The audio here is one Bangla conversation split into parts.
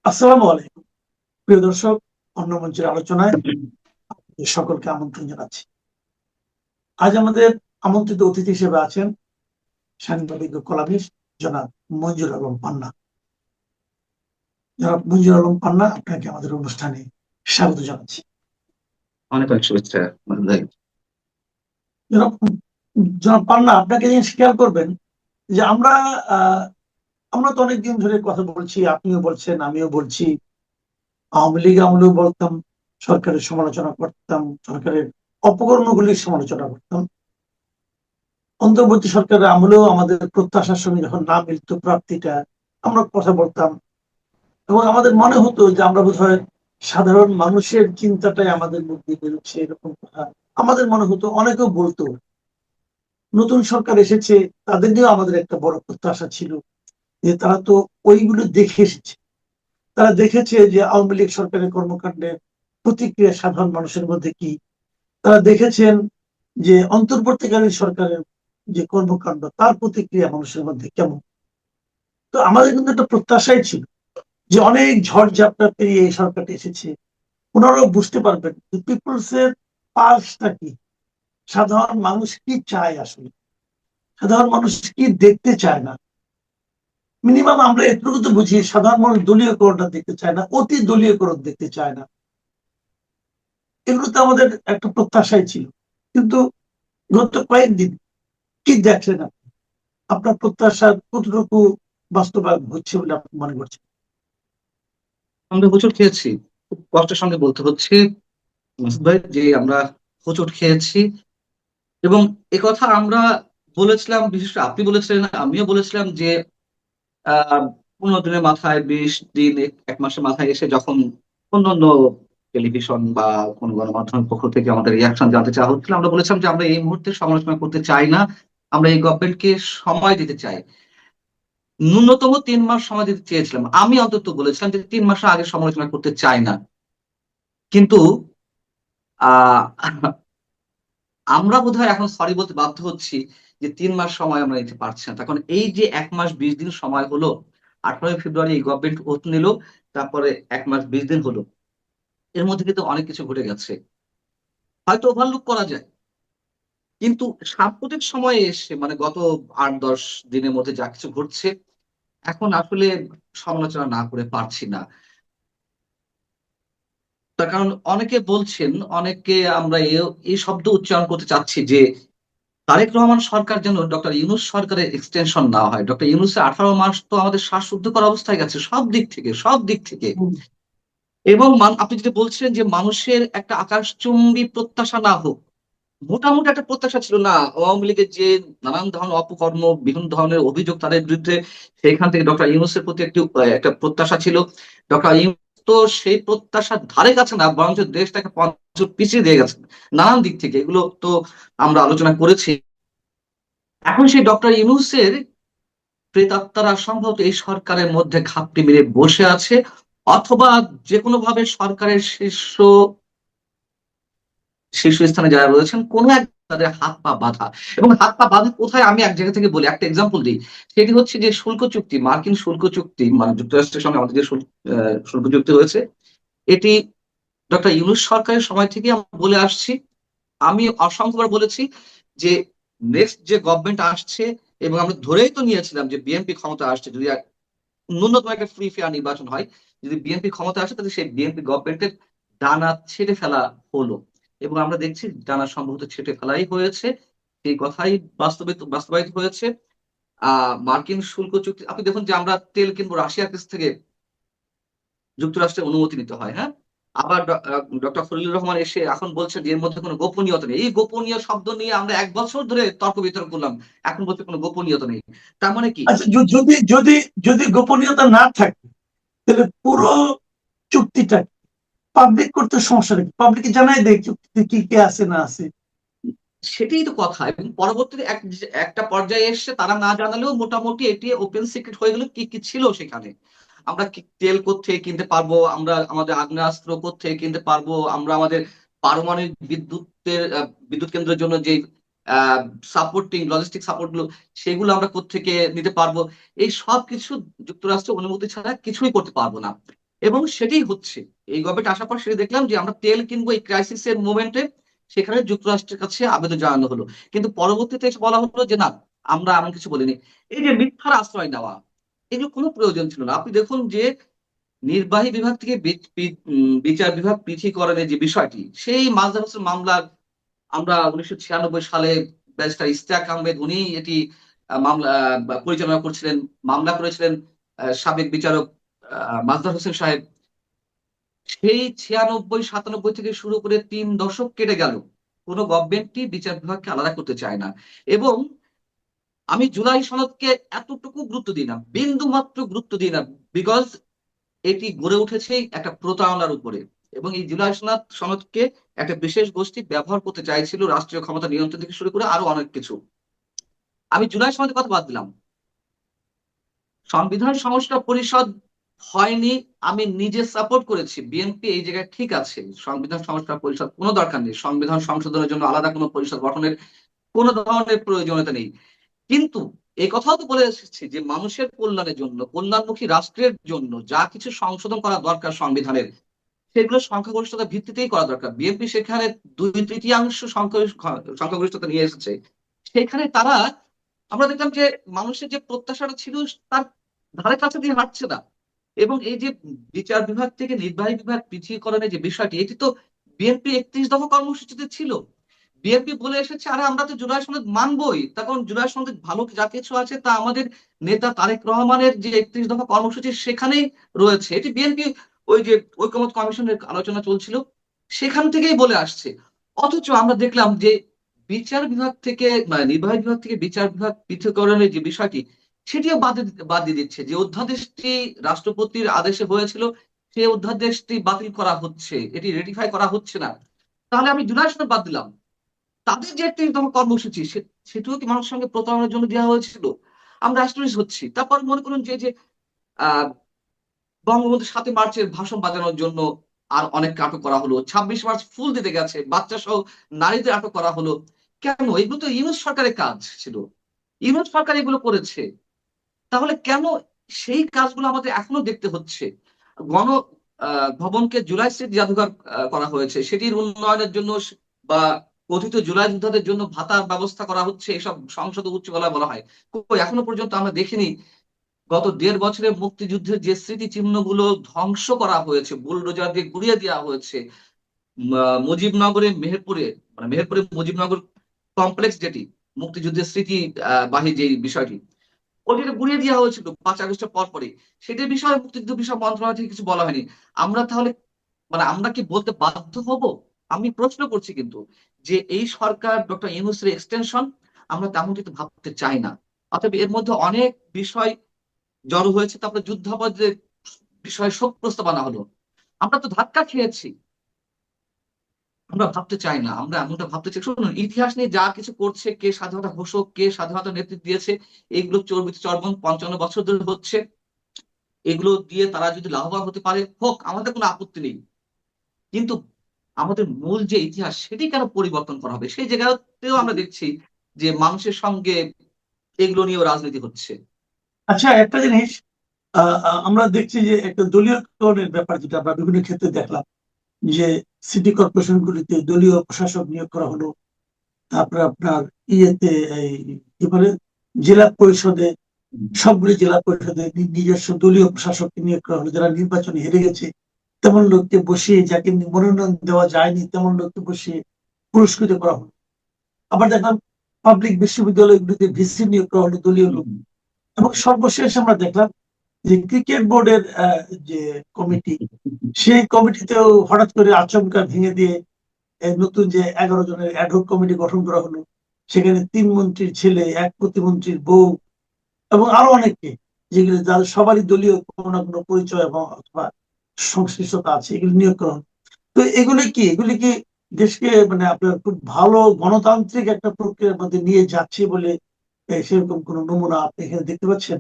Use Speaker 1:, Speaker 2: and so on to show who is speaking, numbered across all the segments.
Speaker 1: আসসালামু আলাইকুম প্রিয় দর্শক, অন্য মঞ্চের আলোচনায় আপনাদের সকলকে আমন্ত্রণ জানাচ্ছি। আজ আমাদের আমন্ত্রিত অতিথি হিসেবে আছেন সাংবাদিক ও কলামিস্ট জনাব মঞ্জুর আলম পান্না। জনাব মঞ্জুর আলম পান্না, আপনাকে আমাদের অনুষ্ঠানে স্বাগত জানাচ্ছি।
Speaker 2: অনেক অনেক শুভেচ্ছা মাসুদ ভাই।
Speaker 1: জনাব জনাব পান্না, আপনাকে জিনিস খেয়াল করবেন যে আমরা তো অনেকদিন ধরে কথা বলছি, আপনিও বলছেন, আমিও বলছি। আওয়ামী লীগ আমলেও বলতাম, সরকারের সমালোচনা করতাম, সরকারের অপকর্মগুলির সমালোচনা করতাম। অন্তর্বর্তী সরকারের আমলেও আমাদের প্রত্যাশার সঙ্গে যখন না মিলত প্রাপ্তিটা, আমরা কথা বলতাম এবং আমাদের মনে হতো যে আমরা বোধহয় সাধারণ মানুষের চিন্তাটাই আমাদের মধ্যে বেরোচ্ছে, এরকম কথা আমাদের মনে হতো। অনেকেও বলতো নতুন সরকার এসেছে, তাদের নিয়েও আমাদের একটা বড় প্রত্যাশা ছিল যে তারা তো ওইগুলো দেখে এসেছে। তারা দেখেছে যে আওয়ামী লীগ সরকারের কর্মকাণ্ডের প্রতিক্রিয়া সাধারণ মানুষের মধ্যে কি। তারা দেখেছেন যে অন্তর্বর্তীকালীন সরকারের যে কর্মকাণ্ড, তার প্রতিক্রিয়া মানুষের মধ্যে কেমন। তো আমাদের কিন্তু একটা প্রত্যাশাই ছিল যে অনেক ঝড়-ঝাপটা পেরিয়ে এই সরকারটা এসেছে, ওনারাও বুঝতে পারবেন যে পিপলস এর পালসটা কি, সাধারণ মানুষ কি চায়, আসলে সাধারণ মানুষ কি দেখতে চায় না। মিনিমাম আমরা এটুকু তো বুঝি, সাধারণ মানুষ দলীয়করণটা দেখতে চায় না, অতি দলীয়করণ দেখতে চায় না। এগুলো তো আমাদের একটা প্রত্যাশাই ছিল। কিন্তু গত কয়েকদিন কি দেখলেন আপনি? আপনার প্রত্যাশার কতটুকু বাস্তবায়ন হচ্ছে বলে আপনি মনে করছেন?
Speaker 2: আমরা হোঁচট খেয়েছি, খুব কষ্টের সঙ্গে বলতে হচ্ছে মাসুদ ভাই যে আমরা হোঁচট খেয়েছি। এবং কথা আমরা বলেছিলাম, বিশেষ করে আপনি বলেছিলেন, আমিও বলেছিলাম যে 15 দিনের মাথায়, 20 দিন, এক মাসের মাথায় এসে যখন অন্যান্য টেলিভিশন বা কোন গণমাধ্যমের পক্ষ থেকে আমাদের রিয়াকশন জানতে চাওয়া হচ্ছিল, আমরা বলেছিলাম যে আমরা এই মুহূর্তে সমালোচনা করতে চাই না, আমরা এই গভর্নমেন্টকে সময় দিতে চাই। ন্যূনতম 3 মাস সময় দিতে চেয়েছিলাম, আমি অন্তত বলেছিলাম যে 3 মাসের আগে সমালোচনা করতে চাই না। কিন্তু আহ আমরা বোধহয় এখন সরি বলতে বাধ্য হচ্ছি যে 3 মাস সময় আমরা নিতে পারছি না। তখন এই যে 1 মাস 20 দিন সময় হলো, 18ই ফেব্রুয়ারি এই গভর্নমেন্ট ওথ নিল, তারপরে 1 মাস 20 দিন হলো, এর মধ্যে কিন্তু অনেক কিছু ঘটে গেছে, হয়তো ওভারলুক করা যায়। কিন্তু সাম্প্রতিক সময়ে এসে মানে গত 8-10 দিনের মধ্যে যা কিছু ঘটছে, এখন আসলে সমালোচনা না করে পারছি না। তার কারণ অনেকে বলছেন, অনেকে আমরা এই শব্দ উচ্চারণ করতে চাচ্ছি যে তারেক রহমান সরকার যেন ডক্টর ইউনূস সরকারের এক্সটেনশন না হয়। ডক্টর ইউনূসের 18 মাস তো আমাদের শ্বাসরুদ্ধকর অবস্থায় গেছে সব দিক থেকে, সব দিক থেকে।
Speaker 1: হুম।
Speaker 2: এবং আপনি যেটা বলছিলেন যে মানুষের একটা আকাশচুম্বী প্রত্যাশা না হোক, মোটামুটি একটা প্রত্যাশা ছিল না আওয়ামী লীগের যে নানান ধরনের অপকর্ম, বিভিন্ন ধরনের অভিযোগ তাদের বিরুদ্ধে, সেখান থেকে ডক্টর ইউনূসের প্রতি একটা প্রত্যাশা ছিল। ডক্টর ইউনূস তো সেই প্রত্যাশার ধারে কাছে না, বরঞ্চ দেশটাকে 5 পিছিয়ে দিয়ে গেছেন নানান দিক থেকে, এগুলো তো আমরা আলোচনা করেছি। এখন সেই ডক্টর ইউনূসের প্রেতাত্মারা সম্ভবত এই সরকারের মধ্যে ঘাপটি মেরে বসে আছে, অথবা যে কোনো ভাবে সরকারের শীর্ষস্থানে যারা রয়েছেন কোনো এক তাদের হাত পা বাঁধা। এবং হাত পা বাঁধা কোথায়, আমি এক জায়গা থেকে বলি, একটা এক্সাম্পল দিই। সেটি হচ্ছে যে শুল্ক চুক্তি, মার্কিন শুল্ক চুক্তি, মানে যুক্তরাষ্ট্রের সঙ্গে আমাদের যে শুল্ক চুক্তি হয়েছে, এটি ডক্টর ইউনূস সরকারের সময় থেকে আমরা বলে আসছি। আমি অসংখ্যবার বলেছি যে নেক্সট যে গভর্নমেন্ট আসছে, এবং আমরা ধরেই তো নিয়েছিলাম যে বিএনপি ক্ষমতা আসছে, যদি ন্যূনতম একটা ফ্রি ফেয়ার নির্বাচন হয়, যদি বিএনপি ক্ষমতা আসে, তাহলে সেই বিএনপি গভর্নমেন্টের ডানা ছেড়ে ফেলা হলো। এবং আমরা দেখছি ডানা সম্ভবত ছেটে ফেলাই হয়েছে, সেই কথাই বাস্তবায়িত হয়েছে। মার্কিন শুল্ক চুক্তি আপনি দেখুন যে আমরা তেল কিনবো রাশিয়ার কাছ থেকে, যুক্তরাষ্ট্রের অনুমতি নিতে হয়, হ্যাঁ। আবার ডক্টর ফজলুর রহমান এসে এখন বলছেন যে এর মধ্যে কোনো গোপনীয়তা নেই। এই গোপনীয় শব্দ নিয়ে আমরা 1 বছর ধরে তর্ক বিতর্ক করলাম, এখন বলছে কোনো গোপনীয়তা নেই। তার মানে কি?
Speaker 1: আচ্ছা, যদি যদি যদি গোপনীয়তা না থাকে, তাহলে পুরো চুক্তিটা পাবলিক করতে সমস্যা নেই, পাবলিক জানাই দেয় চুক্তিতে কি কি আছে না আছে।
Speaker 2: সেটাই তো কথা। এবং পরবর্তীতে একটা পর্যায়ে এসে তারা না জানালেও মোটামুটি এটি ওপেন সিক্রেট হয়ে গেল কি কি ছিল সেখানে। আমরা তেল কোত্থেকে কিনতে পারবো, আমরা আমাদের আগ্নেয়াস্ত্র কোত্থেকে কিনতে পারবো, আমরা আমাদের পারমাণবিক বিদ্যুৎ কেন্দ্রের জন্য যে সাপোর্টিং লজিস্টিক সাপোর্ট গুলো, সেগুলো আমরা কোত্থেকে নিতে পারবো, এই সব কিছু যুক্তরাষ্ট্রের অনুমতি ছাড়া কিছুই করতে পারবো না। এবং সেটাই হচ্ছে। এই গভর্নমেন্ট আসার পর সেটা দেখলাম যে আমরা তেল কিনবো এই ক্রাইসিসের মোমেন্টে, সেখানে যুক্তরাষ্ট্রের কাছে আবেদন জানানো হলো, কিন্তু পরবর্তীতে এসে বলা হলো যে না, আমরা এমন কিছু বলিনি। এই যে মিথ্যার আশ্রয় নেওয়া, এগুলো কোনো প্রয়োজন ছিল না। আপনি দেখুন যে নির্বাহী বিভাগ থেকে বিচার বিভাগ পৃথকীকরণের যে বিষয়টি, সেই মাজহার হোসেন মামলার আমরা 1996 সালে ব্যারিস্টার ইশতিয়াক আহমেদ উনি এটি মামলা পরিচালনা করছিলেন, মামলা করেছিলেন সাবেক বিচারক মাজহার হোসেন সাহেব। সেই 96 97 থেকে শুরু করে 3 দশক কেটে গেল, কোন গভর্নমেন্টই বিচার বিভাগকে আলাদা করতে চায় না। এবং আমি জুলাই সনদকে এতটুকু গুরুত্ব দিই না, বিন্দু মাত্র গুরুত্ব দিই না, বিকজ এটি গড়ে উঠেছে একটা প্রতারণার উপরে। এবং এই জুলাই সনদকে একটা বিশেষ গোষ্ঠী ব্যবহার করতে চাইছিল, রাষ্ট্রীয় ক্ষমতা নিয়ন্ত্রণ থেকে শুরু করে আরো অনেক কিছু। আমি জুলাই সনদের কথা বাদ দিলাম, সংবিধান সংস্কার পরিষদ হয়নি, আমি নিজে সাপোর্ট করেছি, বিএনপি এই জায়গায় ঠিক আছে, সংবিধান সংস্কার পরিষদ কোনো দরকার নেই, সংবিধান সংশোধনের জন্য আলাদা কোনো পরিষদ গঠনের কোনো ধরনের প্রয়োজনীয়তা নেই। কিন্তু এই কথাও তো বলে এসেছি যে মানুষের কল্যাণের জন্য, কল্যাণমুখী রাষ্ট্রের জন্য যা কিছু সংশোধন করা দরকার সংবিধানের, সেগুলো সংখ্যাগরিষ্ঠতার ভিত্তিতেই করা দরকার। বিএনপি সেখানে 2/3 সংখ্যাগরিষ্ঠতা নিয়ে এসেছে। সেখানে তারা, আমরা দেখলাম যে মানুষের যে প্রত্যাশাটা ছিল তার ধারে কাছে দিয়ে হাঁটছে না। এবং এই যে বিচার বিভাগ থেকে নির্বাহী বিভাগ পৃথকীকরণের যে বিষয়টি, এটি তো বিএনপি 31 দফা কর্মসূচিতে ছিল। বিএনপি বলে এসেছে আরে আমরা তো জুলাই সনদ মানবই, তখন জুলাই সনদে ভালো যা কিছু আছে তা আমাদের নেতা তারেক রহমানের যে 31 দফা কর্মসূচি সেখানেই রয়েছে। এটি বিএনপি ওই যে ঐকমত্য কমিশনের আলোচনা চলছিল সেখান থেকেই বলে আসছে। অথচ আমরা দেখলাম যে বিচার বিভাগ থেকে নির্বাহী বিভাগ থেকে বিচার বিভাগ পৃথকীকরণের যে বিষয়টি, সেটিও বাদ দিয়ে দিচ্ছে। যে অধ্যাদেশটি রাষ্ট্রপতির আদেশে হয়েছিল, সেই অধ্যাদেশটি বাতিল করা হচ্ছে, এটি রেটিফাই করা হচ্ছে না। তাহলে আমি জুলাই সনদ বাদ দিলাম, তাদের যে 31 দফা কর্মসূচি সেটিও কি মানুষের সঙ্গে প্রতারণার জন্য দেওয়া হয়েছিল? আমরা অ্যাস্টনিশ হচ্ছি। তারপর মনে করুন যে যে আহ বঙ্গবন্ধু 7ই মার্চের ভাষণ বাজানোর জন্য আর অনেককে আটক করা হলো, 26 মার্চ ফুল দিতে গেছে বাচ্চা সহ নারীদের আটক করা হলো। কেন? এগুলো তো ইউনূস সরকারের কাজ ছিল, ইউনূস সরকার এগুলো করেছে। তাহলে কেন সেই কাজগুলো আমাদের এখনো দেখতে হচ্ছে? গণ ভবনকে জুলাই স্মৃতি জাদুঘর করা হয়েছে, সেটির উন্নয়নের জন্য বা কথিত জুলাই যোদ্ধাদের জন্য ভাতার ব্যবস্থা করা হচ্ছে, এসব সংসদে উচ্চ গলায় বলা হয়। কই এখনো পর্যন্ত আমরা দেখিনি গত 1.5 বছরে মুক্তিযুদ্ধের যে স্মৃতি চিহ্নগুলো ধ্বংস করা হয়েছে, বুলডোজার দিয়ে গুড়িয়ে দেওয়া হয়েছে। মুজিবনগরে মেহেরপুরে, মানে মেহেরপুরে মুজিবনগর কমপ্লেক্স, যেটি মুক্তিযুদ্ধের স্মৃতি বাহী যে বিষয়টি, ওটিকে গুড়িয়ে দেওয়া হয়েছিল 5 আগস্টের পর পরে। সেটার বিষয়ে মুক্তিযুদ্ধ বিষয় মন্ত্রণালয় থেকে কিছু বলা হয়নি। আমরা তাহলে আমরা কি বলতে বাধ্য হব? আমি প্রশ্ন করছি কিন্তু যে এই সরকার ডক্টর ইউনূসের এক্সটেনশন, আমরা তেমন কিন্তু ভাবতে চাই না। অতএব এর মধ্যে অনেক বিষয় জড়ো হয়েছে। তারপরে যুদ্ধাপরাধের বিষয়ে শোক প্রস্তাব আনা হলো, আমরা তো ধাক্কা খেয়েছি। আমরা ভাবতে চাই না, আমরা এমনটা ভাবতে চাই। শুনুন, ইতিহাস নিয়ে যা কিছু করছে, কে স্বাধীনতা ঘোষক, কে স্বাধীনতা নেতৃত্ব দিয়েছে, এগুলো চর্বিত চর্বণ 55 বছর ধরে হচ্ছে। এগুলো দিয়ে তারা যদি লাভবান হতে পারে হোক, আমাদের কোনো আপত্তি নেই। কিন্তু আমাদের মূল যে ইতিহাস, সেটি কেন পরিবর্তন করা হবে? সেই জায়গাতেও আমরা দেখছি যে মানুষের সঙ্গে এগুলো নিয়েও রাজনীতি হচ্ছে।
Speaker 1: আচ্ছা, একটা জিনিস আমরা দেখছি যে একটা দলীয়করণের ব্যাপার, যেটা আমরা বিভিন্ন ক্ষেত্রে দেখলাম, যে সিটি কর্পোরেশন গুলিতে দলীয় প্রশাসক নিয়োগ করা হলো। তারপরে আপনার ইয়েতে এই কি বলে জেলা পরিষদে, সবগুলি জেলা পরিষদে নিজস্ব দলীয় প্রশাসককে নিয়োগ করা হলো, যারা নির্বাচনে হেরে গেছে তেমন লোককে বসিয়ে, যাকে মনোনয়ন দেওয়া যায়নি তেমন লোককে বসিয়ে পুরস্কৃত করা হলো। আবার দেখলাম পাবলিক বিশ্ববিদ্যালয়গুলিতে ভিসি নিয়োগ করা হলো দলীয় লোক। এবং সর্বশেষ আমরা দেখলাম যে ক্রিকেট বোর্ডের যে কমিটি, সেই কমিটিতেও হঠাৎ করে আচমকা ভেঙে দিয়ে নতুন যে 11 জনের অ্যাডহক কমিটি গঠন করা হলো, সেখানে 3 মন্ত্রীর ছেলে, 1 প্রতিমন্ত্রীর বউ এবং আরো অনেকে, যেগুলো যাদের সবারই দলীয় কোনো না কোনো পরিচয় এবং অথবা সংশ্লিষ্টতা আছে, এগুলি নিয়োগ করা হলো। তো এগুলি কি দেশকে মানে আপনার খুব ভালো গণতান্ত্রিক একটা প্রক্রিয়ার মধ্যে নিয়ে যাচ্ছে বলে সেরকম কোন নমুনা আপনি এখানে দেখতে পাচ্ছেন?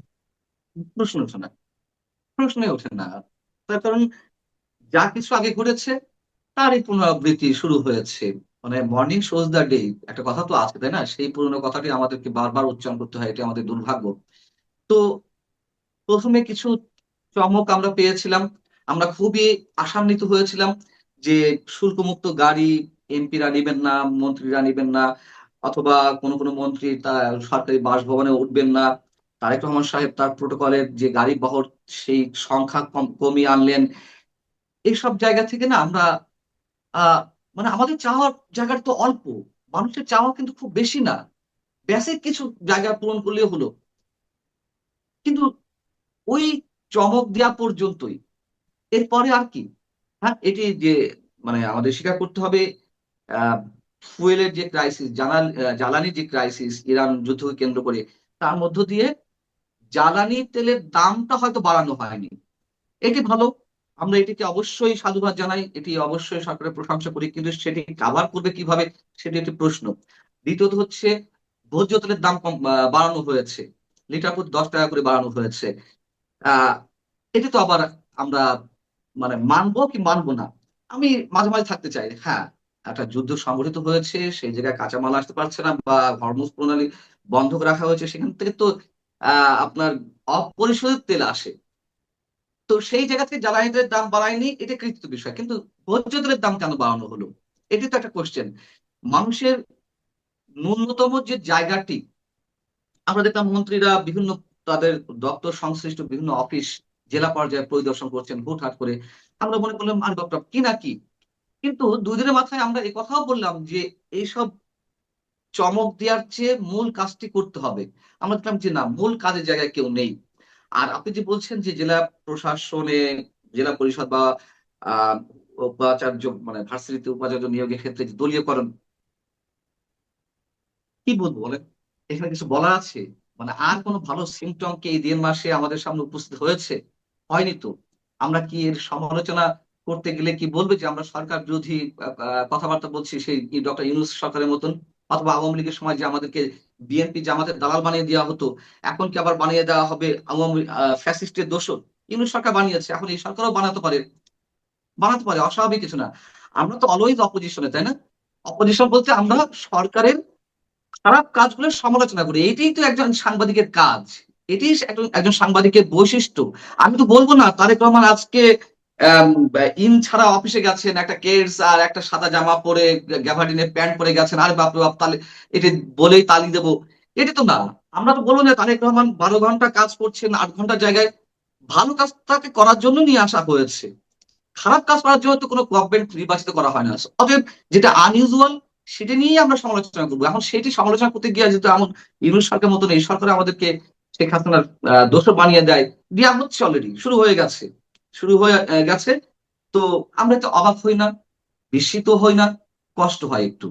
Speaker 2: প্রশ্ন ওঠে না, প্রশ্নই ওঠে না। তার কারণ যা কিছু আগে ঘটেছে তারই পুনরাবৃত্তি শুরু হয়েছে। মানে মর্নিং শোজ দ্য ডে, একটা কথা তো আছে তাই না? সেই পুরোনো কথাটি আমাদেরকে বারবার উচ্চারণ করতে হয়, এটা আমাদের দুর্ভাগ্য। তো প্রথমে কিছু চমক আমরা পেয়েছিলাম, আমরা খুবই আশান্বিত হয়েছিলাম যে শুল্কমুক্ত গাড়ি এমপিরা নেবেন না, মন্ত্রীরা নেবেন না, অথবা কোনো কোনো মন্ত্রী তার সরকারি বাসভবনে উঠবেন না। তারেক রহমান সাহেব তার প্রোটোকলের যে গাড়ি বহর সেই সংখ্যা কমিয়ে আনলেন। এইসব জায়গা থেকে না আমরা আহ মানে আমাদের চাওয়ার জায়গাটা তো অল্প, মানুষের চাওয়া কিন্তু খুব বেশি না, বেসিক কিছু জায়গা পূরণ করলেও হলো। কিন্তু ওই চমক দেওয়া পর্যন্তই, এরপরে আর কি? হ্যাঁ, এটি যে মানে আমাদের স্বীকার করতে হবে, আহ ফুয়েলের যে ক্রাইসিস, জ্বালানির যে ক্রাইসিস ইরান যুদ্ধকে কেন্দ্র করে, তার মধ্য দিয়ে জ্বালানি তেলের দামটা হয়তো বাড়ানো হয়নি। এটি ভালো, আমরা এটিকে অবশ্যই সাধুবাদ জানাই, এটি অবশ্যই সরকারের প্রশংসা করি, কিন্তু সেটি কাভার করবে কিভাবে সেটি একটি প্রশ্ন। দ্বিতীয়ত হচ্ছে ভোজ্য তেলের দাম বাড়ানো হয়েছে, লিটার প্রতি 10 টাকা করে বাড়ানো হয়েছে। আহ এটি তো আবার আমরা মানে মানবো কি মানবো না, আমি মাঝে মাঝে থাকতে চাই। হ্যাঁ, একটা যুদ্ধ সংগঠিত হয়েছে, সেই জায়গায় কাঁচামাল আসতে পারছে না, বা হরমুজ প্রণালী বন্ধ করে রাখা হয়েছে, সেখান থেকে তো আপনার অপরিশোধিত তেল আসে। তো সেই জায়গা থেকে জ্বালানি তেলের দাম বাড়ায়নি, এটা কৃতিত্ব বিষয়, কিন্তু ভোজ্য তেলের দাম কেন বাড়ানো হলো? এটি তো একটা কোশ্চেন। মানুষের ন্যূনতম যে জায়গাটি, আমরা দেখলাম মন্ত্রীরা বিভিন্ন তাদের দপ্তর সংশ্লিষ্ট বিভিন্ন অফিস জেলা পর্যায়ে পরিদর্শন করছেন হুটহাট করে। আমরা মনে করলাম আর ডক্টর কি নাকি, কিন্তু দুদিনের মাথায় আমরা এই কথাও বললাম যে এইসব চমক দেওয়ার চেয়ে মূল কাজটি করতে হবে। আমরা দেখলাম যে না, মূল কাজের জায়গায় কেউ নেই। আর আপনি যে বলছেন যে জেলা প্রশাসনে, জেলা পরিষদ বা আহ উপাচার্য মানে ভার্সিটিতে উপাচার্য নিয়োগের ক্ষেত্রে যে দলীয়করণ, কি বলবো বলেন, এখানে কিছু বলার আছে? মানে আর কোনো ভালো সিমটম কি এই 1.5 মাসে আমাদের সামনে উপস্থিত হয়েছে? হয়নি তো। আমরা কি এর সমালোচনা করতে গেলে কি বলবে যে আমরা সরকার বিরোধী কথাবার্তা বলছি, সেই ডক্টর ইউনূস সরকারের মতন? অথবা আওয়ামী লীগের সময় যে আমাদেরকে বিএনপি জামাতের দালাল বানিয়ে দেওয়া হতো, এখন কি আবার বানিয়ে দেওয়া হবে আওয়ামী ফ্যাসিস্টের দোসর? ইউনূস সরকার বানিয়েছে, এখন এই সরকারও বানাতে পারে, বানাতে পারে, অস্বাভাবিক কিছু না। আমরা তো অলওয়েজ অপোজিশনে, তাই না? অপোজিশন বলতে আমরা সরকারের খারাপ কাজগুলোর সমালোচনা করি, এটাই তো একজন সাংবাদিকের কাজ, এটি একজন একজন সাংবাদিকের বৈশিষ্ট্য। আমি তো বলবো না তারেক রহমান আজকে আম, ইন ছাড়া অফিসে গেছেন, একটা কেডস আর একটা সাদা জামা পরে গ্যাভার্ডিনের প্যান্ট পরে গেছেন, আরে বাপরে বাপ, তাহলে এটি বলেই তালি দেবো, এটি তো না। আমরা তো বলবো না তারেক রহমান 12 ঘন্টা কাজ করছেন, 8 ঘন্টার জায়গায় ভালো কাজটাকে করার জন্য নিয়ে আসা হয়েছে, খারাপ কাজ করার জন্য তো কোনো গভর্নমেন্ট নির্বাচিত করা হয় না। অতএব যেটা আনইউজুয়াল সেটা নিয়েই আমরা সমালোচনা করবো। এখন সেটি সমালোচনা করতে গিয়ে যেহেতু এমন ইউনূস সরকার মতন এই সরকার আমাদেরকে শেখ হাসিনার দোষ বানিয়ে দেয়, দেওয়া হচ্ছে, অলরেডি শুরু হয়ে গেছে, শুরু হয়ে গেছে। তো আমরা তো অবাক হই না, বিস্মিত হই না, কষ্ট হয় একটু।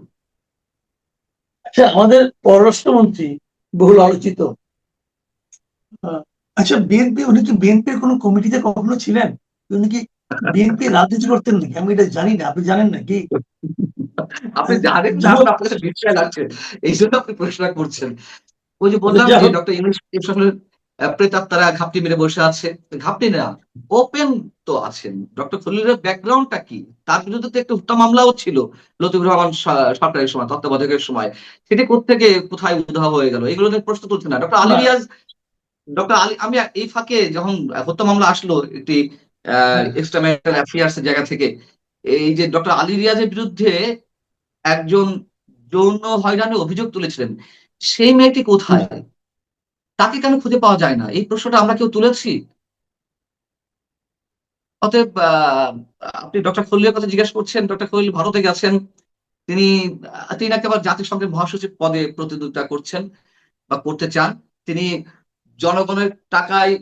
Speaker 1: আচ্ছা, আমাদের পররাষ্ট্রমন্ত্রী বহুল আলোচিত, আহ, আচ্ছা বিএনপি, উনি কি বিএনপির কোনো কমিটিতে কখনো ছিলেন? উনি কি বিএনপি রাজনীতি করতেন নাকি? আমি এটা জানি না, আপনি জানেন নাকি?
Speaker 2: আপনি জানেন না,
Speaker 1: যাই হোক,
Speaker 2: এখন আপনার কাছে বিস্ময় লাগছে, এই জন্য আপনি প্রশ্ন করছেন। ওই যে
Speaker 1: আচ্ছা,
Speaker 2: বললাম
Speaker 1: যাই
Speaker 2: যে
Speaker 1: হোক,
Speaker 2: ডক্টর ইউনূস আসলে প্রেতাত্মারা ঘাপটি মেরে বসে আছে। ঘাপটি না, ওপেন তো আছেন। ডক্টর খলিলের ব্যাকগ্রাউন্ডটা কি? তার বিরুদ্ধে তো একটা হত্যা মামলাও ছিল লতিফুর রহমান সরকারের সময়, তত্ত্বাবধায়কের সময়। সেটি কোত্থেকে কোথায় উধাও হয়ে গেল, এগুলো নিয়ে প্রশ্ন তুলছে না ডক্টর আলী
Speaker 1: না,
Speaker 2: রিয়াজ। ডক্টর আলী, আমি এই ফাঁকে যখন হত্যা মামলা আসলো একটি
Speaker 1: হ্যাঁ,
Speaker 2: এক্সট্রা ম্যারিটাল অ্যাফেয়ার্স এর জায়গা থেকে, এই যে ডক্টর আলী রিয়াজের বিরুদ্ধে একজন যৌন হয়রানির অভিযোগ তুলেছিলেন, সেই মেয়েটি কোথায়? তাকে কেন খুঁজে পাওয়া যায় না, এই প্রশ্নটা আমরা কেউ তুলেছি? অতএব আপনি ডক্টর খলিলের কথা জিজ্ঞেস করছেন, ডক্টর খলিল ভারতে গেছেন, তিনি তিনি নাকি আবার জাতিসংঘের মহাসচিব পদে প্রতিদ্বন্দ্বিতা করছেন বা করতে চান। তিনি জনগণের টাকায়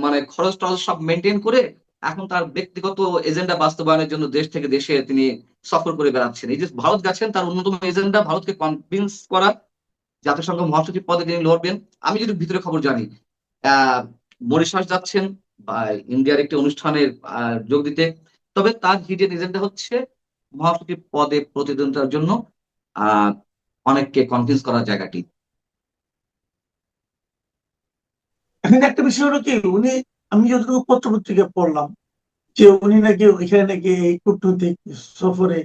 Speaker 2: মানে খরচ টরচ সব মেনটেন করে এখন তার ব্যক্তিগত এজেন্ডা বাস্তবায়নের জন্য দেশ থেকে দেশে তিনি সফর করে বেড়াচ্ছেন। এই যে ভারত গেছেন, তার অন্যতম এজেন্ডা ভারতকে কনভিন্স করা জাতিসংঘ মহাসচিব পদে তিনি লড়বেন। আমি যদি ভিতরে খবর জানি, আহ মরিশাস যাচ্ছেন বা ইন্ডিয়ার একটি অনুষ্ঠানে যোগ দিতে। তবে তার হিডেন এজেন্ডা হচ্ছে মহাসচিব পদে প্রতিদ্বন্দ্বিতার জন্য আহ অনেককে কনভিন্স করার জায়গাটি।
Speaker 1: এখানে একটা বিষয় হলো কি, উনি, আমি যতটুকু পত্রপত্রিকা পড়লাম যে উনি নাকি এখানে নাকি এই কূটনৈতিক সফরে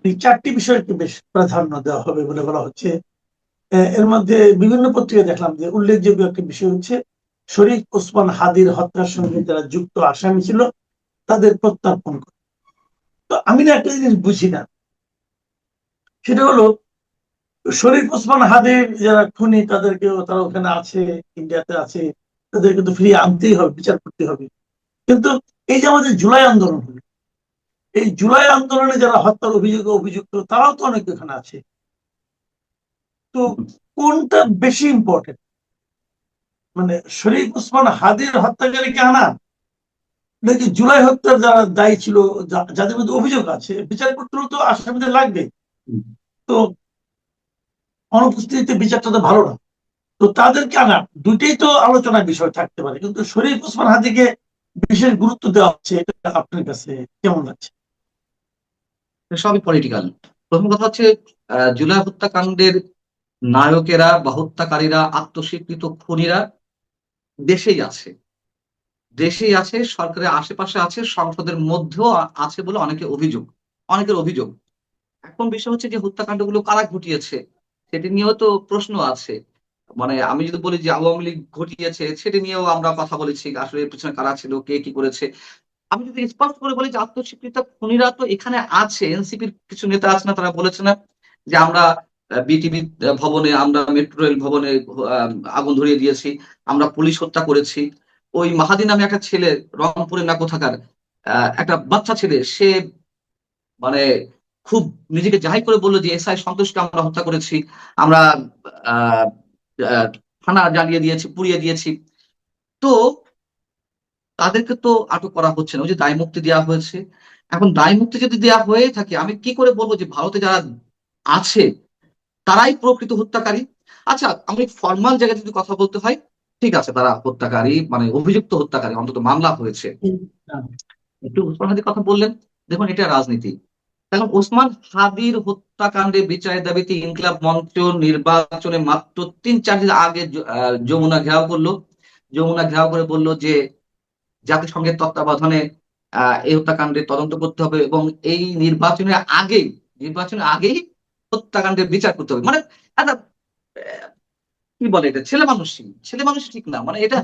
Speaker 1: এই 4টি বিষয়কে বেশ প্রাধান্য দেওয়া হবে বলে বলা হচ্ছে। এর মধ্যে বিভিন্ন পত্রিকা দেখলাম যে উল্লেখযোগ্য একটা বিষয় হচ্ছে শরীফ ওসমান হাদির হত্যার সঙ্গে যারা যুক্ত আসামি ছিল তাদের প্রত্যর্পণ করে। তো আমি না একটা জিনিস বুঝি না, সেটা হলো শরীফ ওসমান হাদির যারা খুনি তাদেরকেও, তারা ওখানে আছে, ইন্ডিয়াতে আছে, তাদেরকে তো ফিরিয়ে আনতেই হবে, বিচার করতে হবে। কিন্তু এই যে আমাদের জুলাই আন্দোলন হলো, এই জুলাই আন্দোলনে যারা হত্যার অভিযোগে অভিযুক্ত তারাও তো অনেক এখানে আছে। তো কোনটা বেশি ইম্পর্টেন্ট, মানে শরীফ ওসমান হাদির হত্যাকারীকে আনা, নাকি জুলাই হত্যার যারা দায়ী ছিল, যাদের মধ্যে অভিযোগ আছে, বিচার করতে হলে তো আসামিদের লাগবে। তো অনুপস্থিতিতে বিচারটা তো ভালো না। তো তাদেরকে আনা, দুইটাই তো আলোচনার বিষয় থাকতে পারে, কিন্তু শরীফ ওসমান হাদিকে বিশেষ গুরুত্ব দেওয়া হচ্ছে, এটা আপনার কাছে কেমন লাগছে?
Speaker 2: সবই পলিটিক্যাল। প্রথম কথা হচ্ছে জুলাই হত্যাকাণ্ডের নায়কেরা বা হত্যাকারীরা, আত্মস্বীকৃত খুনিরা দেশেই আছে, দেশেই আছে, সরকারের আশেপাশে আছে, সংসদের মধ্যেও আছে বলে অনেকের অভিযোগ। এখন বিষয় হচ্ছে যে হত্যাকাণ্ডগুলো কারা ঘটিয়েছে সেটি নিয়েও তো প্রশ্ন আছে। মানে আমি যদি বলি যে আওয়ামী লীগ ঘটিয়েছে, সেটি নিয়েও আমরা কথা বলেছি, আসলে এর পিছনে কারা ছিল, কে কি করেছে। আমি যদি স্পষ্ট করে বলি যে আত্মস্বীকৃত খুনিরা তো এখানে আছে, এনসিপির কিছু নেতা আছে না, তারা বলেছে না যে আমরা বিটিভি ভবনে, আমরা মেট্রো রেল ভবনে আগুন ধরিয়ে দিয়েছি, আমরা পুলিশ হত্যা করেছি। ওই মাহাদি নামে একটা ছেলে, রংপুরের না কোথাকার একটা বাচ্চা ছেলে, সে মানে খুব নিজেকে জাহির করে বললো যে এসআই সন্তোষকে আমরা হত্যা করেছি, আমরা আহ আহ, থানা জ্বালিয়ে দিয়েছি, পুড়িয়ে দিয়েছি। তো তাদেরকে তো আটক করা হচ্ছে না, ওই যে দায় মুক্তি দেওয়া হয়েছে। এখন দায় মুক্তি যদি দেওয়া হয়ে থাকে, আমি কি করে বলবো যে ভারতে যারা আছে তারাই প্রকৃত হত্যাকারী? আচ্ছা, আমি ফর্মাল জায়গায় যদি কথা বলতে হয়, ঠিক আছে, তারা হত্যাকারী, মানে অভিযুক্ত হত্যাকারী, অন্তত মামলা হয়েছে। একটু ওসমান হাদির কথা বললেন, দেখুন এটা রাজনীতি। এখন ওসমান হাদির হত্যাকাণ্ডে বিচারের দাবিতে ইনকিলাব মঞ্চ নির্বাচনে মাত্র 3-4 দিন আগে যমুনা ঘেরাও করলো। যমুনা ঘেরাও করে বললো যে জাতিসংঘের তত্ত্বাবধানে এই হত্যাকাণ্ডের তদন্ত করতে হবে এবং এই নির্বাচনের আগেই হত্যাকাণ্ডের বিচার করতে হবে। মানে একটা কি বলে, এটা ছেলে মানুষ ঠিক না। মানে এটা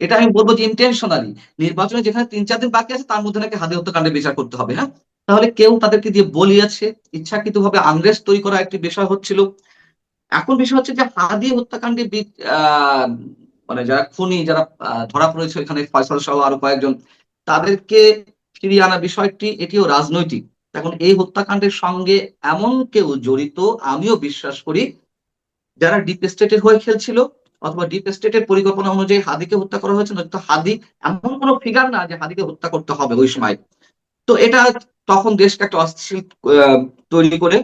Speaker 2: এটা আমি বলবো যে ইন্টেনশনালি নির্বাচনে যেখানে 3-4 দিন বাকি আছে, তার মধ্যে নাকি হাদি হত্যাকাণ্ডের বিচার করতে হবে। হ্যাঁ, তাহলে কেউ তাদেরকে দিয়ে বলিয়েছে, ইচ্ছাকৃতভাবে আনরেস্ট তৈরি করা একটি বিষয় হচ্ছিল। এখন বিষয় হচ্ছে যে হাদি হত্যাকাণ্ডে মানে যারা খুনি, যারা ধরা পড়েছে এখানে, ফয়সাল সহ আরো কয়েকজন, তাদেরকে ফিরিয়ে আনা বিষয়টি এটিও রাজনৈতিক। এখন এই হত্যাকাণ্ডের সঙ্গে এমন কেউ জড়িত, আমিও বিশ্বাস করি, যারা ডিপ স্টেটের হয়ে খেলছিল, অথবা ডিপ স্টেটের পরিকল্পনা অনুযায়ী হাদিকে হত্যা করা হয়েছে। নয়তো হাদি এমন কোনো ফিগার না যে হাদিকে হত্যা করতে হবে ওই সময়। তো এটা তখন দেশকে একটা অস্থিতিশীল আহ, তৈরি করে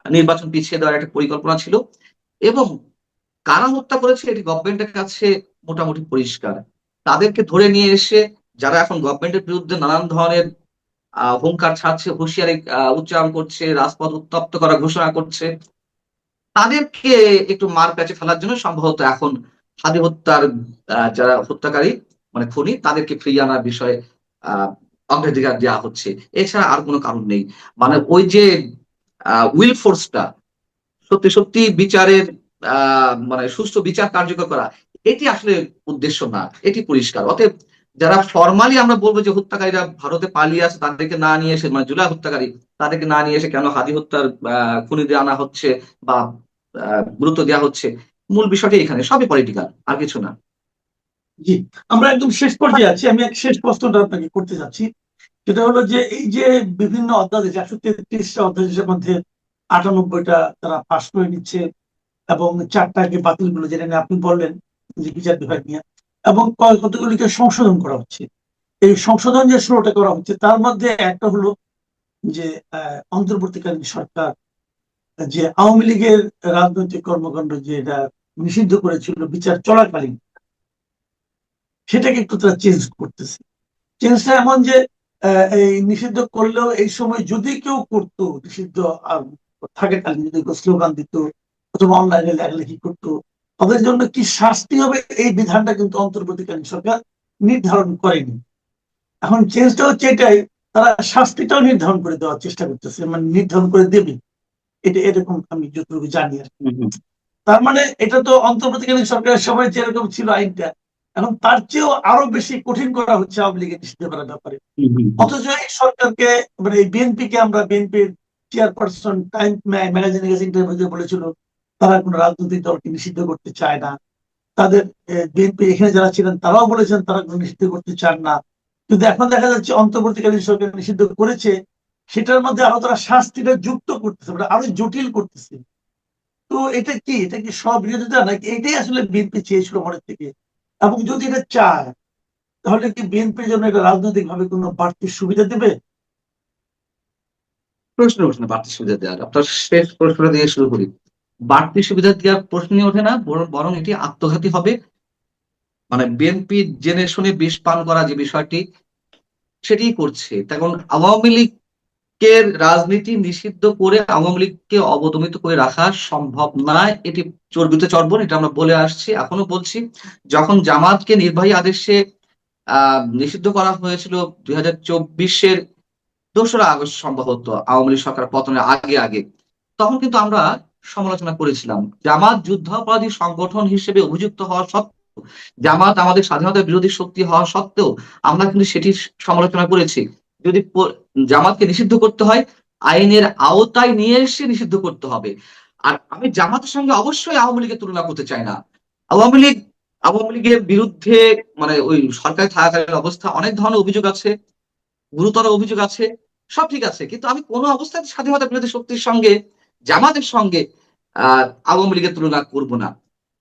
Speaker 2: নির্বাচন পিছিয়ে দেওয়ার একটা পরিকল্পনা ছিল। এবং কারা হত্যা করেছে এটি গভর্নমেন্টের কাছে মোটামুটি পরিষ্কার। তাদেরকে ধরে নিয়ে এসে, যারা এখন গভর্নমেন্টের বিরুদ্ধে নানান ধরনের হুঙ্কার ছাড়ছে, হুঁশিয়ারি উচ্চারণ করছে, রাজপথ উত্তপ্ত করা ঘোষণা করছে, তাদেরকে একটু মার প্যাচে ফেলার জন্য সম্ভবত এখন হাদি হত্যার যারা হত্যাকারী, মানে খুনি, তাদেরকে ফিরিয়ে আনার বিষয়ে আহ অগ্রাধিকার দেওয়া হচ্ছে। এছাড়া আর কোনো কারণ নেই। মানে ওই যে উইল ফোর্সটা, সত্যি সত্যি বিচারের মানে সুষ্ঠু বিচার কার্যকর করা, এটি আসলে উদ্দেশ্য না, এটি পরিষ্কার। অতএব যারা ফরমালি আমরা বলবো যে হত্যাকারীরা ভারতে পালিয়ে আছে, তাদেরকে না নিয়ে এসে, মানে জুলাই হত্যাকারী, তাদেরকে না নিয়ে এসে কেন হাদি হত্যার খুনিদের আনা হচ্ছে বা গুরুত্ব দেওয়া হচ্ছে, মূল বিষয়টা এখানে, সবই পলিটিক্যাল, আর কিছু না।
Speaker 1: জি, আমরা একদম শেষ পর্যায়ে আছি। আমি এক শেষ প্রশ্নটা আপনাকে করতে চাচ্ছি, সেটা হলো যে এই যে বিভিন্ন অধ্যাদেশ, 133টা অধ্যাদেশের মধ্যে 98টা তারা পাশ করে নিচ্ছে, এবং 4টাকে বাতিল করলো, যেটা নিয়ে আপনি বললেন যে বিচার বিভাগ নিয়ে, এবং কতগুলিকে সংশোধন করা হচ্ছে। এই সংশোধন যে 16টা করা হচ্ছে, তার মধ্যে একটা হলো যে অন্তর্বর্তীকালীন সরকার যে আওয়ামী লীগের রাজনৈতিক কর্মকাণ্ড যে এটা নিষিদ্ধ করেছিল বিচার চলাকালীন, সেটাকে একটু তারা চেঞ্জ করতেছে। চেঞ্জটা এমন যে এই নিষিদ্ধ করলেও এই সময় যদি কেউ করতো নিষিদ্ধ থাকাকালীন, যদি স্লোগান দিত অথবা অনলাইনে লেখালেখি করতো, তাদের জন্য কি শাস্তি হবে এই বিধানটা কিন্তু অন্তর্বর্তীকালীন সরকার নির্ধারণ করেনি। এখন চেঞ্জটা হচ্ছে এটাই, তারা শাস্তিটাও নির্ধারণ করে দেওয়ার চেষ্টা করতেছে, মানে নির্ধারণ করে দেবে, এটা এরকম আমি যতটুকু জানি আর কি। তার মানে এটা তো অন্তর্বর্তীকালীন সরকারের সময় যেরকম ছিল আইনটা, এখন তার চেয়েও আরো বেশি কঠিন করা হচ্ছে আওয়ামী লীগের নিষিদ্ধ করার ব্যাপারে। অথচ এই সরকারকে, মানে এই বিএনপিকে, আমরা বিএনপির চেয়ারপারসন টাইম ম্যাগাজিনের কাছে ইন্টারভিউতে বলেছিল তারা কোনো রাজনৈতিক দলকে নিষিদ্ধ করতে চায় না। তাদের বিএনপি এখানে যারা ছিলেন তারাও বলেছেন তারা কোনো নিষিদ্ধ করতে চান না। কিন্তু এখন দেখা যাচ্ছে অন্তর্বর্তীকালীন সরকার নিষিদ্ধ করেছে, সেটার মধ্যে আরো তারা শাস্তিটা যুক্ত করতেছে, মানে আরো জটিল করতেছে। তো এটা কি, এটা কি স্ববিরোধিতা নাকি এটাই আসলে বিএনপি চেয়েছিল মনের থেকে? এবং যদি এটা চায় তাহলে কি বিএনপির জন্য এটা রাজনৈতিক ভাবে কোনো বাড়তি সুবিধা দেবে?
Speaker 2: প্রশ্ন ওঠে না বাড়তি সুবিধা দেওয়ার। আপনার শেষ প্রশ্নটা দিয়ে শুরু করি। বাড়তি সুবিধা দেওয়ার প্রশ্নই ওঠে না, বরং এটি আত্মঘাতী হবে। মানে বিএনপি জেনে শুনে বিষ পান করা যে বিষয়টি, সেটি করছে। তখন আওয়ামী লীগের রাজনীতি নিষিদ্ধ করে আওয়ামী লীগকে অবদমিত করে রাখা সম্ভব নয়। এটি চর্বিত চর্বণ, এটা আমরা বলে আসছি, এখনো বলছি। যখন জামাতকে নির্বাহী আদেশে নিষিদ্ধ করা হয়েছিল 2024-এর 2রা আগস্ট সম্ভবত, আওয়ামী লীগ সরকার পতনের আগে আগে, তখন কিন্তু আমরা সমালোচনা করেছিলাম। জামাত যুদ্ধাপরাধী সংগঠন হিসেবে অভিযুক্ত হওয়া সত্ত্বেও, জামাত আমাদের স্বাধীনতা বিরোধী শক্তি হওয়া সত্ত্বেও আমরা কিন্তু সেটির সমালোচনা করেছি। যদি জামাতকে নিষিদ্ধ করতে হয়, আইনের আওতায় নিয়ে এসে নিষিদ্ধ করতে হবে। আর আমি জামাতের সঙ্গে অবশ্যই আওয়ামী লীগের তুলনা করতে চাই না। আওয়ামী লীগ আওয়ামী লীগের বিরুদ্ধে, মানে ওই সরকারে থাকাকালীন অবস্থা অনেক ধরনের অভিযোগ আছে, গুরুতর অভিযোগ আছে, সব ঠিক আছে। কিন্তু আমি কোনো অবস্থায় স্বাধীনতা বিরোধী শক্তির সঙ্গে, জামাতের সঙ্গে আওয়ামী লীগের তুলনা করব না।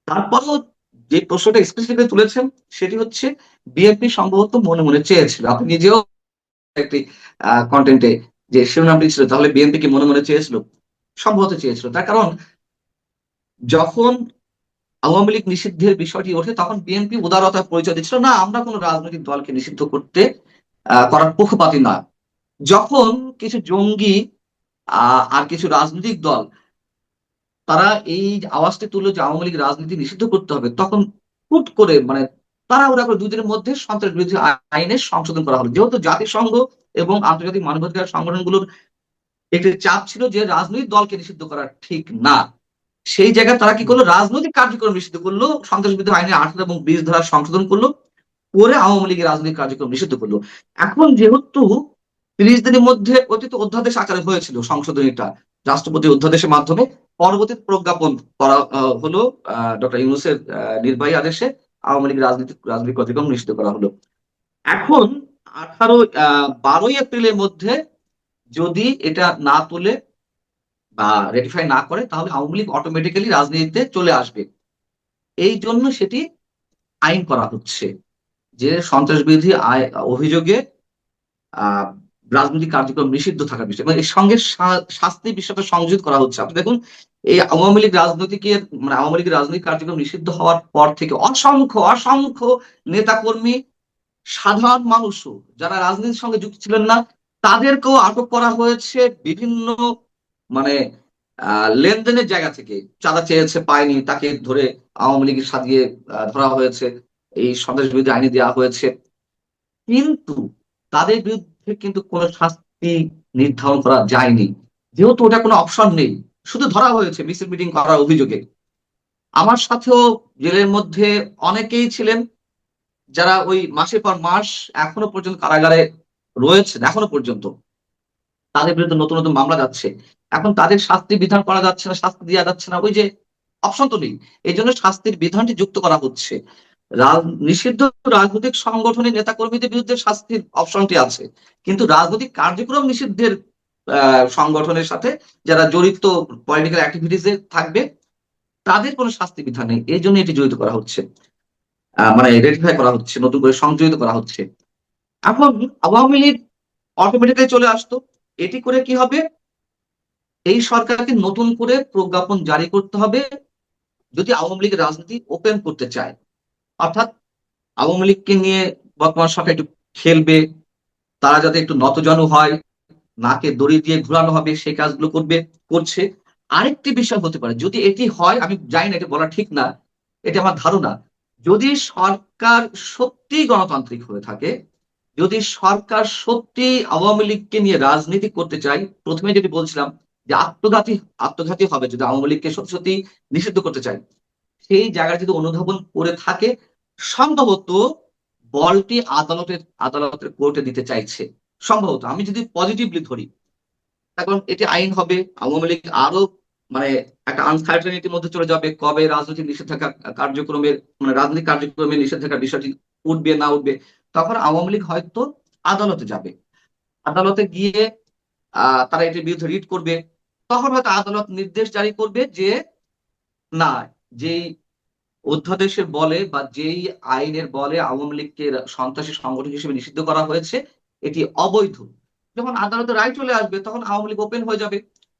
Speaker 2: তারপরও যে প্রশ্নটা স্পেসিফিকলি তুলেছেন, সেটি হচ্ছে বিএনপি সম্ভবত মনে মনে চেয়েছিল। আপনি নিজেও একটি কন্টেন্টে যে শিরোনামটি ছিল, তাহলে বিএনপি কি মনে মনে চেয়েছিল? সম্ভবত চেয়েছিল। তার কারণ যখন আওয়ামী লীগ নিষিদ্ধের বিষয়টি ওঠে, তখন বিএনপি উদারতার পরিচয় দিচ্ছিল, না আমরা কোনো রাজনৈতিক দলকে নিষিদ্ধ করার পক্ষপাতী না। যখন কিছু জঙ্গি আর কিছু রাজনৈতিক দল তারা এই আওয়াজটি তুললো যে আওয়ামী লীগ রাজনীতি নিষিদ্ধ করতে হবে, তখন হুট করে, মানে তাড়াহুড়া করে 2 দিনের মধ্যে সন্ত্রাস বিরোধী আইনে সংশোধন করা হলো। যেহেতু জাতিসংঘ এবং আন্তর্জাতিক মানবাধিকার সংগঠনগুলোর একটি চাপ ছিল যে রাজনৈতিক দলকে নিষিদ্ধ করা ঠিক না, সেই জায়গায় তারা কি করলো, রাজনৈতিক কার্যক্রম নিষিদ্ধ করলো, সন্ত্রাস বিরোধী আইনে 18 এবং 20 ধারা সংশোধন করলো, করে আওয়ামী লীগের রাজনৈতিক কার্যক্রম নিষিদ্ধ করলো। এখন যেহেতু 30 দিনের মধ্যে অতীত অধ্যাদেশ আকারে হয়েছিল সংশোধনীটা, রাষ্ট্রপতি অধ্যাদেশের মাধ্যমে, পরবর্তী প্রজ্ঞাপন করা হলো ডক্টর ইউনূসের নির্বাহী আদেশে, আওয়ামী লীগ রাজনৈতিক কার্যক্রম নিষিদ্ধ করা হলো। এখন 12ই এপ্রিলের মধ্যে যদি এটা না তুলে বা রেটিফাই না করে, তাহলে আওয়ামী লীগ অটোমেটিক্যালি রাজনীতিতে চলে আসবে। এই জন্য সেটি আইন করা হচ্ছে যে সন্ত্রাস বিরোধী অভিযোগে আহ রাজনৈতিক কার্যক্রম নিষিদ্ধ থাকার বিষয়, এবং এর সঙ্গে শাস্তির বিষয়টা সংযোজিত করা হচ্ছে। আপনি দেখুন, এই আওয়ামী লীগ আওয়ামী লীগের রাজনৈতিক কার্যক্রম নিষিদ্ধ হওয়ার পর থেকে অসংখ্য অসংখ্য নেতাকর্মী, সাধারণ মানুষও যারা রাজনীতির সঙ্গে যুক্ত ছিলেন না, তাদেরকেও আটক করা হয়েছে বিভিন্ন, মানে লেনদেনের জায়গা থেকে। চাঁদা চেয়েছে, পায়নি, তাকে ধরে আওয়ামী লীগের সাজিয়ে ধরা হয়েছে, এই সন্ত্রাস বিরোধী আইনে দেওয়া হয়েছে। কিন্তু তাদের বিরুদ্ধে কিন্তু কোনো শাস্তি নির্ধারণ করা যায়নি, যেহেতু ওটা কোনো অপশন নেই, শুধু ধরা হয়েছে মিছিল মিটিং করার অভিযোগে। আমার সাথেও জেলের মধ্যে অনেকেই ছিলেন যারা ওই মাসের পর মাস এখনো পর্যন্ত কারাগারে রয়েছেন, এখনো পর্যন্ত তাদের বিরুদ্ধে নতুন নতুন মামলা যাচ্ছে। এখন তাদের শাস্তি বিধান করা যাচ্ছে না, শাস্তি দেওয়া যাচ্ছে না, ওই যে অপশন তো নেই। এই জন্য শাস্তির বিধানটি যুক্ত করা হচ্ছে। নিষিদ্ধ রাজনৈতিক সংগঠনের নেতাকর্মীদের বিরুদ্ধে শাস্তির অপশনটি আছে, কিন্তু রাজনৈতিক কার্যক্রম নিষিদ্ধের সংগঠনের সাথে যারা জড়িত, পলিটিক্যাল অ্যাক্টিভিটিসে থাকবে, তাদের কোনো শাস্তি বিধান নেই। এই জন্য এটি জড়িত করা হচ্ছে, মানে রেটিফাই করা হচ্ছে, নতুন করে সংযোজিত করা হচ্ছে। এখন আওয়ামী লীগ অটোমেটিক্যালি চলে আসতো। এটি করে কি হবে, এই সরকারকে নতুন করে প্রজ্ঞাপন জারি করতে হবে যদি আওয়ামী লীগের রাজনীতি ওপেন করতে চায়। অর্থাৎ আওয়ামী লীগকে নিয়ে বর্তমান সরকার একটু খেলবে, তারা যাতে একটু নতজানু হয়, নাকে দড়ি দিয়ে ঘুরানো হবে, সেই কাজগুলো করছে। আরেকটি বিষয় হতে পারে, যদি এটি হয়, আমি জানি না, এটা বলা ঠিক না, এটা আমার ধারণা, যদি সরকার সত্যি গণতান্ত্রিক হয়ে থাকে, যদি সরকার সত্যি আওয়ামী লীগকে নিয়ে রাজনীতি করতে চায়, প্রথমে যেটি বলছিলাম যে আত্মঘাতী হবে যদি আওয়ামী লীগকে সত্যি সত্যি নিষিদ্ধ করতে চায়, সেই জায়গায় যদি অনুধাবন করে থাকে, সম্ভবত বলটি আদালতের কোর্টে দিতে চাইছে। সম্ভবত আমি যদি পজিটিভলি ধরি, কারণ এটি আইন হবে, আওয়ামী লীগ আরো মানে একটা আনসার্টেনিটির মধ্যে চলে যাবে, কবে রাজনৈতিক নিষেধাজ্ঞা কার্যক্রমের মানে রাজনৈতিক কার্যক্রমের নিষেধাজ্ঞার বিষয়টি উঠবে না উঠবে, তখন আওয়ামী লীগ হয়তো আদালতে যাবে। আদালতে গিয়ে তারা এটির বিরুদ্ধে রিট করবে। তখন হয়তো আদালত নির্দেশ জারি করবে যে না, যেই অধ্যাদেশের বলে বা যেই আইনের বলে আওয়ামী লীগকে সন্ত্রাসী সংগঠন হিসেবে নিষিদ্ধ করা হয়েছে এটি অবৈধ। যখন আদালতে রায় চলে আসবে তখন আওয়ামী লীগ ওপেন হয়ে যাবে।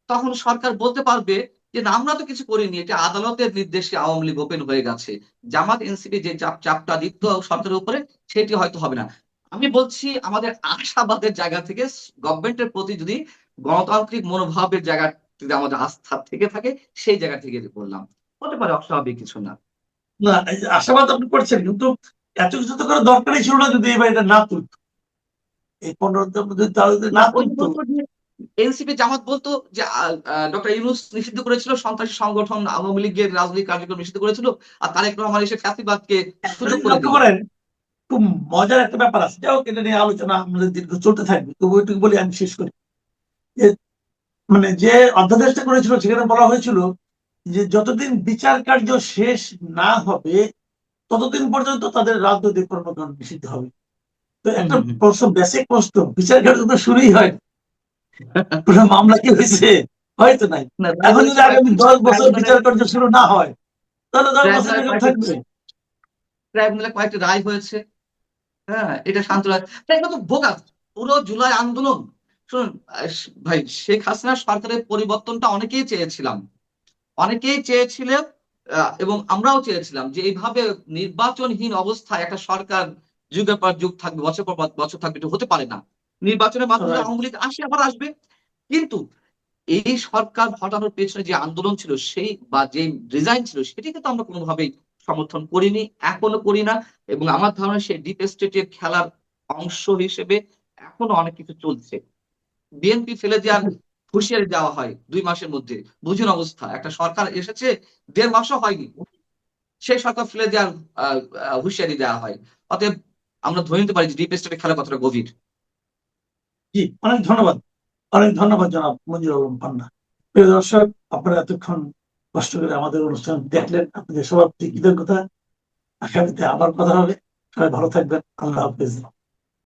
Speaker 2: তখন সরকার বলতে পারবে যে না, আমরা তো কিছু করিনি, এটা আদালতের নির্দেশে আওয়ামী লীগ ওপেন হয়ে গেছে। জামাত এনসিপি যে চাপটা দিত সরকারের উপরে সেটি হয়তো হবে না। আমি বলছি আমাদের আশাবাদের জায়গা থেকে গভর্নমেন্টের প্রতি যদি গণতান্ত্রিক মনোভাবের জায়গা যদি আমাদের আস্থা থেকে থাকে, সেই জায়গা থেকে বললাম, হতে পারে, অস্বাভাবিক কিছু না।
Speaker 1: না, এই যে আশাবাদ আপনি করছেন, কিন্তু এত কিছু তো করার দরকারই ছিল না যদি এবার এটা না তুলতো। এই 15 দিনের মধ্যে তারা যদি
Speaker 2: না,
Speaker 1: না
Speaker 2: ওই
Speaker 1: তুলতো।
Speaker 2: বলতো যে এনসিপি জামাত বলতো যে ডক্টর ইউনূস নিষিদ্ধ করেছিল সন্ত্রাসী সংগঠন, আওয়ামী লীগের রাজনৈতিক কার্যক্রম নিষিদ্ধ করেছিল, আর তারেক রহমান এসে ফ্যাসিবাদকে
Speaker 1: একটা
Speaker 2: সুযোগ
Speaker 1: জিনিস
Speaker 2: করে
Speaker 1: লক্ষ্য
Speaker 2: দিল।
Speaker 1: করেন, খুব মজার একটা ব্যাপার আছে, যাই হোক এটা নিয়ে আলোচনা আমাদের দীর্ঘ চলতে থাকবে, তবু ওইটুকু বলি আমি শেষ করি। যে মানে যে অধ্যাদেশটা করেছিল সেখানে বলা হয়েছিল যে যতদিন বিচার কার্য শেষ না হবে ততদিন পর্যন্ত তাদের রাজনৈতিক কর্মকাণ্ড নিষিদ্ধ হবে। তো একটা প্রশ্ন, বেসিক প্রশ্ন, বিচার কার্য তো শুরুই হয়, কোনো মামলা কি হয়েছে? হয়তো নাই।
Speaker 2: না, রায়
Speaker 1: এখন
Speaker 2: হয়েছে
Speaker 1: যদি আগামী
Speaker 2: কয়েকটি
Speaker 1: 10 বছর বিচার
Speaker 2: ট্রাইব্যুনালে,
Speaker 1: কার্য শুরু না হয় তাহলে 10 বছর এরকম থাকবে।
Speaker 2: কয়েকটি রায় হয়েছে। হ্যাঁ, এটা শান্ত রায়, তাই এটা তো বোগাস। পুরো জুলাই আন্দোলন, শুনুন ভাই, শেখ হাসিনা সরকারের পরিবর্তনটা অনেকেই চেয়েছিলাম, অনেকেই চেয়েছিলেন, এবং আমরাও চেয়েছিলাম যে এইভাবে নির্বাচনহীন অবস্থায় একটা সরকার যুগের পর যুগ থাকবে, বছর পর বছর থাকবে, এটা হতে পারে না। নির্বাচনের মাধ্যমে
Speaker 1: Right.
Speaker 2: আওয়ামী লীগ আসে, আবার আসবে। কিন্তু এই সরকার হটানোর পেছনে যে আন্দোলন ছিল সেই বা যে ডিজাইন ছিল সেটিকে তো আমরা কোনোভাবেই সমর্থন করিনি, এখনো করি না। এবং আমার ধারণা সেই ডিপ স্টেটের খেলার অংশ হিসেবে এখনো অনেক কিছু চলছে। বিএনপি ফেলে দেওয়ার হুঁশিয়ারি দেওয়া হয় 2 মাসের মধ্যে। বুঝুন অবস্থা, একটা সরকার এসেছে 1.5 মাসও হয়নি, সেই সরকার ফেলে দেওয়ার হুঁশিয়ারি দেওয়া হয়। অতএব আমরা ধরে নিতে পারি যে ডিপ স্টেটের খেলা কতটা গভীর।
Speaker 1: জি, অনেক ধন্যবাদ। অনেক ধন্যবাদ জনাব মঞ্জুর আলম পান্না। প্রিয় দর্শক, আপনারা এতক্ষণ কষ্ট করে আমাদের অনুষ্ঠান দেখলেন, আপনাদের সবার প্রতি কৃতজ্ঞতা। আগামীতে আবার কথা হবে। সবাই ভালো থাকবেন। আল্লাহ হাফেজ।